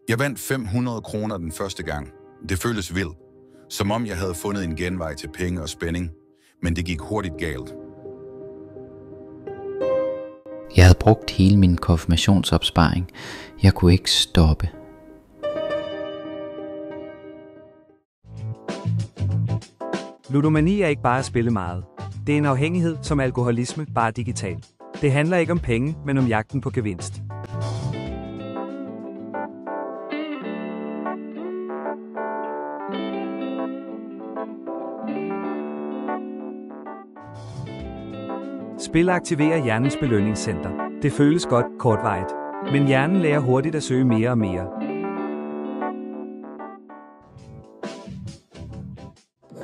Jeg vandt 500 kroner den første gang. Det føltes vildt, som om jeg havde fundet en genvej til penge og spænding, men det gik hurtigt galt. Jeg havde brugt hele min konfirmationsopsparing. Jeg kunne ikke stoppe. Ludomani er ikke bare at spille meget. Det er en afhængighed som alkoholisme, bare digital. Det handler ikke om penge, men om jagten på gevinst. Spil aktiverer hjernens belønningscenter. Det føles godt kortvarigt, men hjernen lærer hurtigt at søge mere og mere.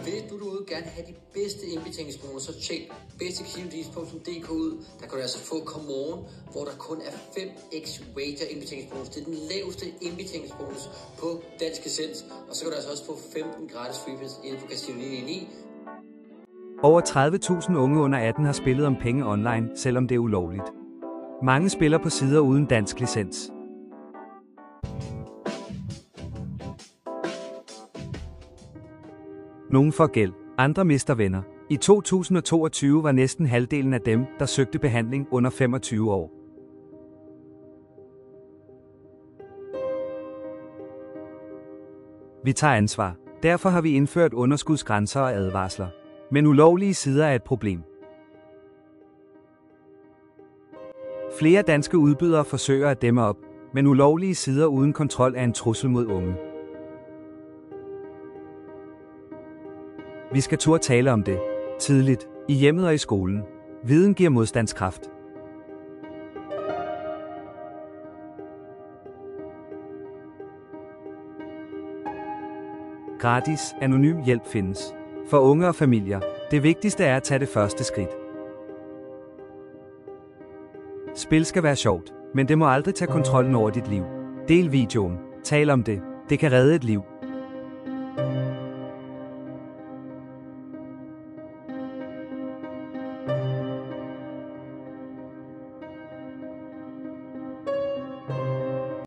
Hvis du derude gerne have de bedste indbetalingsbonus, så tjek basicdeals.dk ud. Der kan du altså få Come On, hvor der kun er 5x wager indbetalingsbonus. Det er den laveste indbetalingsbonus på Dansk Licens. Og så kan du altså også få 15 gratis freebets inde på Casino 999. Over 30.000 unge under 18 har spillet om penge online, selvom det er ulovligt. Mange spiller på sider uden dansk licens. Nogle får gæld, andre mister venner. I 2022 var næsten halvdelen af dem, der søgte behandling, under 25 år. Vi tager ansvar. Derfor har vi indført underskudsgrænser og advarsler. Men ulovlige sider er et problem. Flere danske udbydere forsøger at dæmme op, men ulovlige sider uden kontrol er en trussel mod unge. Vi skal turde tale om det. Tidligt, i hjemmet og i skolen. Viden giver modstandskraft. Gratis, anonym hjælp findes. For unge og familier. Det vigtigste er at tage det første skridt. Spil skal være sjovt, men det må aldrig tage kontrollen over dit liv. Del videoen. Tal om det. Det kan redde et liv.